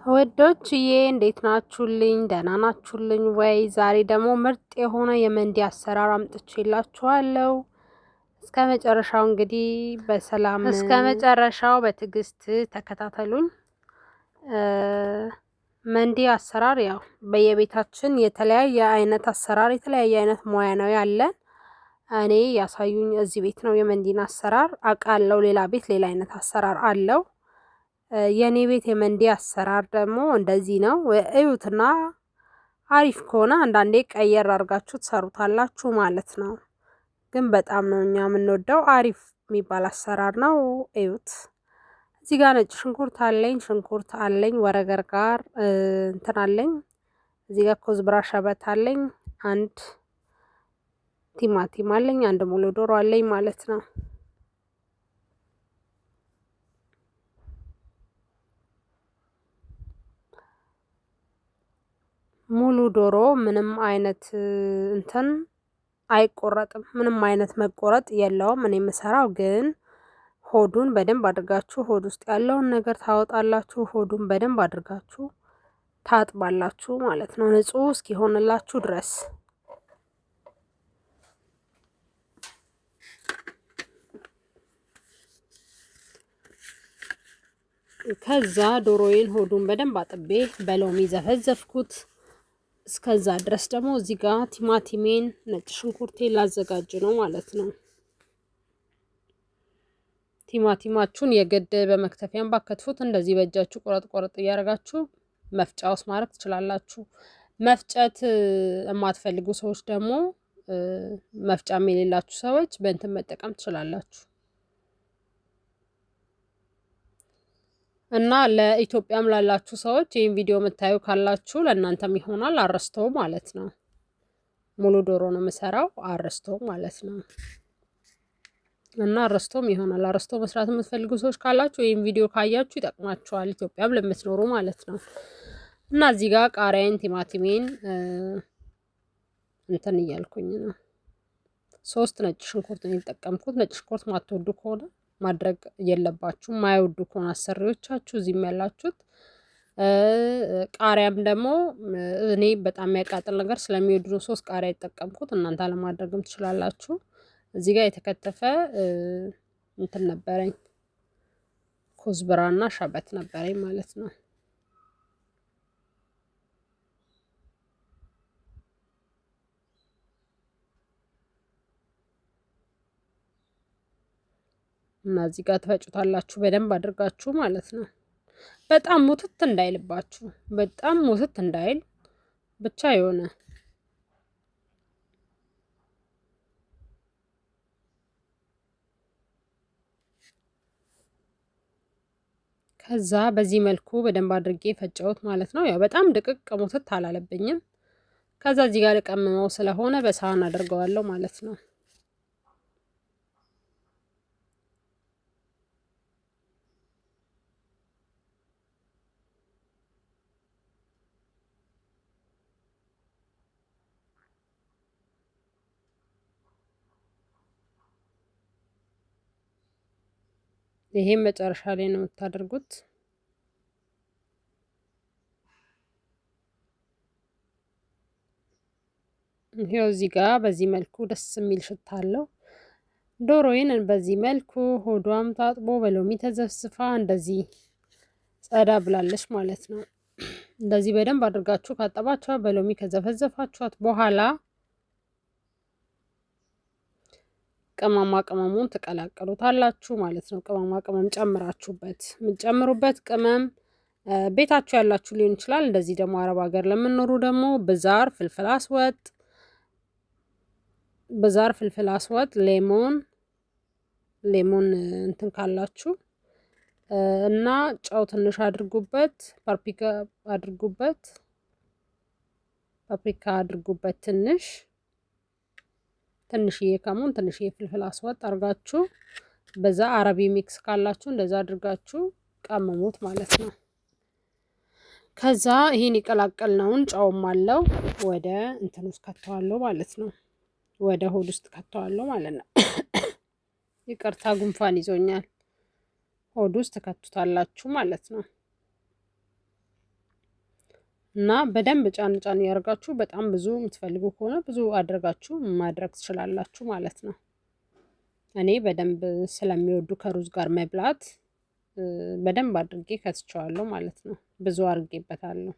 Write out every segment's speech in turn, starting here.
ወዶችዬ እንዴት ናችሁልኝ? ደህና ናችሁልኝ ወይ? ዛሬ ደግሞ ምርጥ የሆነ የመንዲ አሰራር አምጥቼላችኋለሁ። እስከ መጨረሻው እንግዲህ በሰላም እስከ መጨረሻው በትዕግስት ተከታተሉኝ። መንዲ አሰራር ያው በየቤታችን የተለያየ አይነት አሰራር የተለያየ አይነት ሙያ ነው ያለን። እኔ ያሳዩኝ እዚህ ቤት ነው የመንዲን አሰራር አውቃለሁ። ሌላ ቤት ሌላ አይነት አሰራር አለው። የኔ ቤት የመንዲ አሰራር ደግሞ እንደዚህ ነው። እዩትና አሪፍ ከሆነ አንዳንዴ ቀየር አድርጋችሁ ትሰሩታላችሁ ማለት ነው። ግን በጣም ነው እኛ የምንወደው አሪፍ የሚባል አሰራር ነው። እዩት። እዚህ ጋር ነጭ ሽንኩርት አለኝ፣ ሽንኩርት አለኝ፣ ወረገር ጋር እንትን አለኝ። እዚህ ጋር ኮዝብራ ሸበት አለኝ፣ አንድ ቲማቲም አለኝ፣ አንድ ሙሉ ዶሮ አለኝ ማለት ነው። ሙሉ ዶሮ ምንም አይነት እንትን አይቆረጥም። ምንም አይነት መቆረጥ የለውም። እኔ የምሰራው ግን ሆዱን በደንብ አድርጋችሁ ሆድ ውስጥ ያለውን ነገር ታወጣላችሁ። ሆዱን በደንብ አድርጋችሁ ታጥባላችሁ ማለት ነው፣ ንጹህ እስኪሆንላችሁ ድረስ። ከዛ ዶሮዬን ሆዱን በደንብ አጥቤ በሎሚ ዘፈዘፍኩት። እስከዛ ድረስ ደግሞ እዚህ ጋር ቲማቲሜን ነጭ ሽንኩርቴን ላዘጋጅ ነው ማለት ነው። ቲማቲማችሁን የግድ በመክተፊያም ባከትፉት እንደዚህ በእጃችሁ ቆረጥ ቆረጥ እያደረጋችሁ መፍጫ ውስጥ ማድረግ ትችላላችሁ። መፍጨት የማትፈልጉ ሰዎች ደግሞ መፍጫም የሌላችሁ ሰዎች በእንትን መጠቀም ትችላላችሁ። እና ለኢትዮጵያም ላላችሁ ሰዎች ይህን ቪዲዮ የምታዩ ካላችሁ ለእናንተም ይሆናል። አረስቶ ማለት ነው። ሙሉ ዶሮ ነው የምሰራው፣ አረስቶ ማለት ነው። እና አረስቶም ይሆናል። አረስቶ መስራት የምትፈልጉ ሰዎች ካላችሁ ይህን ቪዲዮ ካያችሁ ይጠቅማችኋል፣ ኢትዮጵያም ለምትኖሩ ማለት ነው። እና እዚህ ጋር ቃሪያን፣ ቲማቲሜን እንትን እያልኩኝ ነው። 3 ነጭ ሽንኩርት ነው የተጠቀምኩት። ነጭ ሽንኩርት ማትወዱ ከሆነ ማድረግ የለባችሁ። ማይወዱ ከሆነ አሰሪዎቻችሁ እዚህም ያላችሁት። ቃሪያም ደግሞ እኔ በጣም የሚያቃጥል ነገር ስለሚወዱ ነው 3 ቃሪያ የተጠቀምኩት። እናንተ አለማድረግም ትችላላችሁ። እዚህ ጋር የተከተፈ እንትን ነበረኝ፣ ኮዝብራና ሸበት ነበረኝ ማለት ነው። እና እዚህ ጋር ትፈጩታላችሁ በደንብ አድርጋችሁ ማለት ነው። በጣም ሙትት እንዳይልባችሁ፣ በጣም ሙትት እንዳይል ብቻ የሆነ ከዛ በዚህ መልኩ በደንብ አድርጌ ፈጨሁት ማለት ነው። ያው በጣም ድቅቅ ሙትት አላለብኝም። ከዛ እዚህ ጋር ልቀምመው ስለሆነ በሳህን አድርገዋለሁ ማለት ነው። ይሄን መጨረሻ ላይ ነው የምታደርጉት። ይሄው እዚህ ጋር በዚህ መልኩ ደስ የሚል ሽታ አለው። ዶሮዬን በዚህ መልኩ ሆዷም ታጥቦ በሎሚ ተዘፍዝፋ እንደዚህ ጸዳ ብላለች ማለት ነው። እንደዚህ በደንብ አድርጋችሁ ካጠባችሁ በሎሚ ከዘፈዘፋችኋት በኋላ ቅመማ ቅመሙን ትቀላቀሉታላችሁ ማለት ነው። ቅመማ ቅመም ጨምራችሁበት የምትጨምሩበት ቅመም ቤታችሁ ያላችሁ ሊሆን ይችላል። እንደዚህ ደግሞ አረብ ሀገር ለምንኖሩ ደግሞ ብዛር ፍልፍል አስወጥ፣ ብዛር ፍልፍል አስወጥ፣ ሌሞን እንትን ካላችሁ እና ጨው ትንሽ አድርጉበት፣ ፓፕሪካ አድርጉበት ትንሽዬ ከሙን ትንሽዬ ፍልፍል አስወጥ አድርጋችሁ በዛ አረቢ ሚክስ ካላችሁ እንደዛ አድርጋችሁ ቀመሙት ማለት ነው። ከዛ ይሄን የቀላቀልነውን ጨውም አለው ወደ እንትን ውስጥ ከተዋለሁ ማለት ነው። ወደ ሆድ ውስጥ ከተዋለሁ ማለት ነው። ይቅርታ ጉንፋን ይዞኛል። ሆድ ውስጥ ተከቱታላችሁ ማለት ነው። እና በደንብ ጫን ጫን ያርጋችሁ። በጣም ብዙ የምትፈልጉ ከሆነ ብዙ አድርጋችሁ ማድረግ ትችላላችሁ ማለት ነው። እኔ በደንብ ስለሚወዱ ከሩዝ ጋር መብላት በደንብ አድርጌ ከትቸዋለሁ ማለት ነው። ብዙ አድርጌበታለሁ።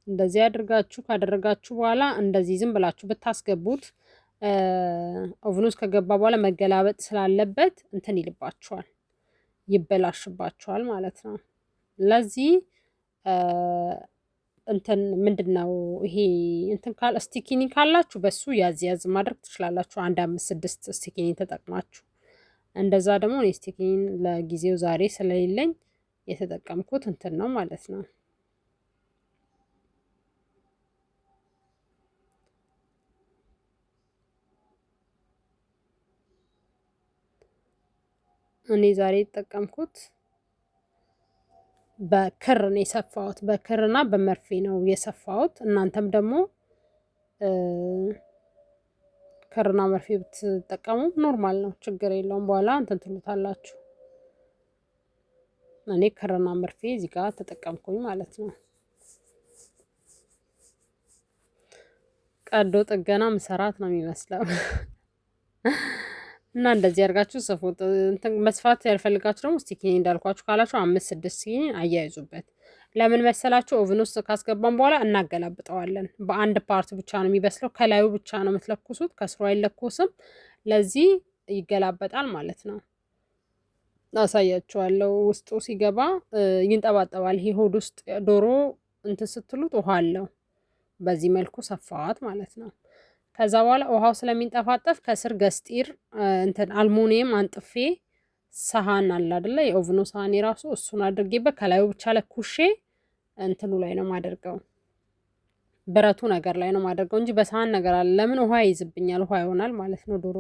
እንደዚህ አድርጋችሁ ካደረጋችሁ በኋላ እንደዚህ ዝም ብላችሁ ብታስገቡት ኦቭን ውስጥ ከገባ በኋላ መገላበጥ ስላለበት እንትን ይልባችኋል፣ ይበላሽባችኋል ማለት ነው። ለዚህ እንትን ምንድነው ይሄ እንትን ስቲኪኒ ካላችሁ በሱ ያዝ ያዝ ማድረግ ትችላላችሁ። 1 5 6 ስቲኪኒ ተጠቅማችሁ። እንደዛ ደግሞ እኔ ስቲኪኒ ለጊዜው ዛሬ ስለሌለኝ የተጠቀምኩት እንትን ነው ማለት ነው። እኔ ዛሬ የተጠቀምኩት በክር ነው የሰፋሁት። በክርና በመርፌ ነው የሰፋሁት። እናንተም ደግሞ ክርና መርፌ ብትጠቀሙ ኖርማል ነው፣ ችግር የለውም። በኋላ እንትን ትሉታላችሁ። እኔ ክርና መርፌ እዚህ ጋር ተጠቀምኩኝ ማለት ነው። ቀዶ ጥገና መሰራት ነው የሚመስለው። እና እንደዚህ አድርጋችሁ ስፉት። እንትን መስፋት ያልፈልጋችሁ ደግሞ ስቲኪኒ እንዳልኳችሁ ካላችሁ 5 6 ስቲኪኒ አያይዙበት። ለምን መሰላችሁ? ኦቭን ውስጥ ካስገባን በኋላ እናገላብጠዋለን። በአንድ ፓርት ብቻ ነው የሚበስለው። ከላዩ ብቻ ነው የምትለኩሱት፣ ከስሩ አይለኮስም። ለዚህ ይገላበጣል ማለት ነው። አሳያችኋለሁ። ውስጡ ሲገባ ይንጠባጠባል። ይሄ ሆድ ውስጥ ዶሮ እንትን ስትሉት ውሃ አለው። በዚህ መልኩ ሰፋዋት ማለት ነው። ከዛ በኋላ ውሃው ስለሚንጠፋጠፍ ከስር ገስጢር እንትን አልሙኒየም አንጥፌ ሰሃን አለ አይደለ? የኦቭኑ ሰሃን የራሱ እሱን አድርጌበት ከላዩ ብቻ ለኩሼ እንትኑ ላይ ነው ማደርገው፣ ብረቱ ነገር ላይ ነው ማደርገው እንጂ በሰሃን ነገር አለ። ለምን ውሃ ይይዝብኛል፣ ውሃ ይሆናል ማለት ነው። ዶሮ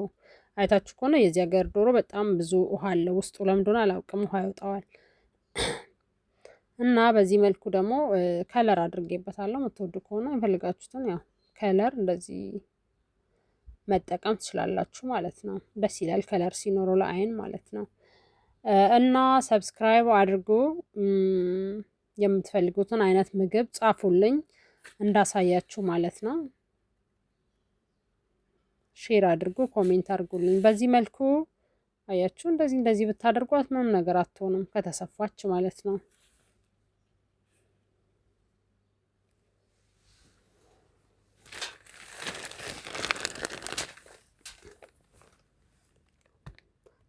አይታችሁ ከሆነ የዚህ ሀገር ዶሮ በጣም ብዙ ውሃ አለ ውስጡ። ለምንድን አላውቅም፣ ውሃ ይወጣዋል። እና በዚህ መልኩ ደግሞ ከለር አድርጌበታለሁ። የምትወዱ ከሆነ የፈልጋችሁትን ያው ከለር እንደዚህ መጠቀም ትችላላችሁ ማለት ነው። ደስ ይላል ከለር ሲኖረው ለአይን ማለት ነው። እና ሰብስክራይብ አድርጉ። የምትፈልጉትን አይነት ምግብ ጻፉልኝ እንዳሳያችሁ ማለት ነው። ሼር አድርጉ፣ ኮሜንት አድርጉልኝ። በዚህ መልኩ አያችሁ፣ እንደዚህ ብታደርጓት ምንም ነገር አትሆንም ከተሰፋች ማለት ነው።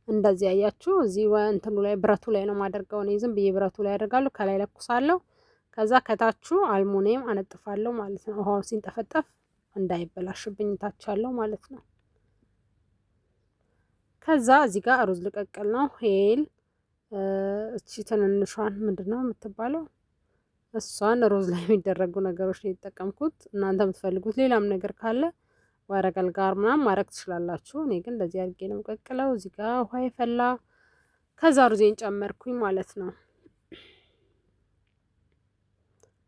እንደዚህ አያችሁ። እዚህ እንትኑ ላይ ብረቱ ላይ ነው ማደርገው። እኔ ዝም ብዬ ብረቱ ላይ አደርጋለሁ። ከላይ ለኩሳለሁ። ከዛ ከታቹ አልሙኒየም አነጥፋለሁ ማለት ነው። ውሃው ሲንጠፈጠፍ እንዳይበላሽብኝ ታቻለሁ ማለት ነው። ከዛ እዚህ ጋር ሩዝ ልቀቅል ነው። ሄል እቺ ትንንሿን ምንድነው የምትባለው? እሷን ሩዝ ላይ የሚደረጉ ነገሮች ነው የተጠቀምኩት። እናንተ የምትፈልጉት ሌላም ነገር ካለ ወረቀል ጋር ምናምን ማድረግ ትችላላችሁ። እኔ ግን እንደዚህ አድርጌ ነው የምቀቅለው። እዚህ ጋር ውሃ የፈላ ከዛ ሩዜን ጨመርኩኝ ማለት ነው።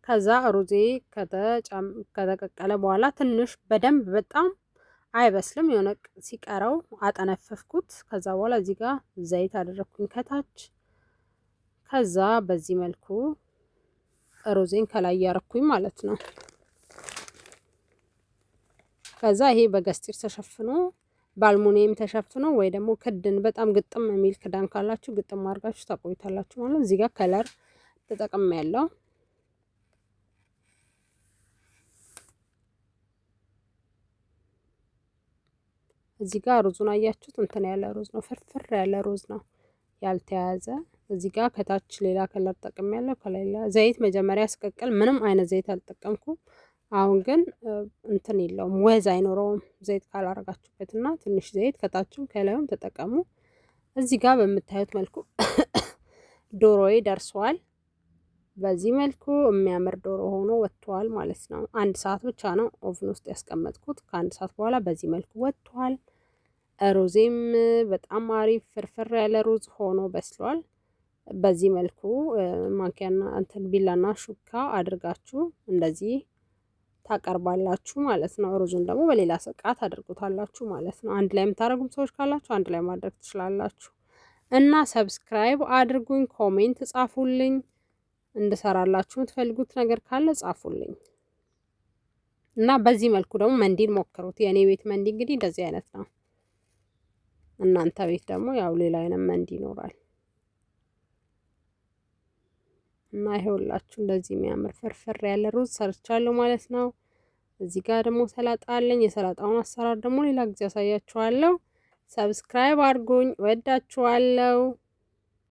ከዛ ሩዜ ከተቀቀለ በኋላ ትንሽ በደንብ በጣም አይበስልም፣ የሆነ ሲቀረው አጠነፈፍኩት። ከዛ በኋላ እዚህ ጋር ዘይት አደረኩኝ ከታች። ከዛ በዚህ መልኩ ሩዜን ከላይ ያረኩኝ ማለት ነው። ከዛ ይሄ በገስጢር ተሸፍኖ በአልሙኒየም ተሸፍኖ ወይ ደግሞ ክድን በጣም ግጥም የሚል ክዳን ካላችሁ ግጥም አድርጋችሁ ታቆይታላችሁ ማለት ነው። እዚህ ጋር ከለር ተጠቅሜ ያለው እዚህ ጋር ሩዙን አያችሁት? እንትን ያለ ሩዝ ነው፣ ፍርፍር ያለ ሩዝ ነው ያልተያዘ። እዚህ ጋር ከታች ሌላ ከለር ተጠቅሜ ያለው። ከላይ ዘይት መጀመሪያ ስቀቅል ምንም አይነት ዘይት አልተጠቀምኩም። አሁን ግን እንትን የለውም፣ ወዝ አይኖረውም ዘይት ካላረጋችሁበት እና ትንሽ ዘይት ከታችም ከላዩም ተጠቀሙ። እዚህ ጋር በምታዩት መልኩ ዶሮዬ ደርሷል። በዚህ መልኩ የሚያምር ዶሮ ሆኖ ወጥቷል ማለት ነው። 1 ሰዓት ብቻ ነው ኦቭን ውስጥ ያስቀመጥኩት። ከ1 ሰዓት በኋላ በዚህ መልኩ ወጥቷል። ሩዜም በጣም አሪፍ ፍርፍር ያለ ሩዝ ሆኖ በስሏል። በዚህ መልኩ ማንኪያና እንትን ቢላና ሹካ አድርጋችሁ እንደዚህ ታቀርባላችሁ ማለት ነው። ሩዙን ደግሞ በሌላ ሰቃት አድርጉታላችሁ ማለት ነው። አንድ ላይ የምታደርጉም ሰዎች ካላችሁ አንድ ላይ ማድረግ ትችላላችሁ። እና ሰብስክራይብ አድርጉኝ፣ ኮሜንት ጻፉልኝ፣ እንድሰራላችሁ የምትፈልጉት ነገር ካለ ጻፉልኝ። እና በዚህ መልኩ ደግሞ መንዲን ሞክሩት። የኔ ቤት መንዲ እንግዲህ እንደዚህ አይነት ነው። እናንተ ቤት ደግሞ ያው ሌላ አይነት መንዲ ይኖራል። እና ይሄውላችሁ እንደዚህ የሚያምር ፍርፍር ያለ ሩዝ ሰርቻለሁ ማለት ነው። እዚህ ጋር ደግሞ ሰላጣ አለኝ። የሰላጣውን አሰራር ደግሞ ሌላ ጊዜ አሳያችኋለሁ። ሰብስክራይብ አድርጉኝ። ወዳችኋለሁ።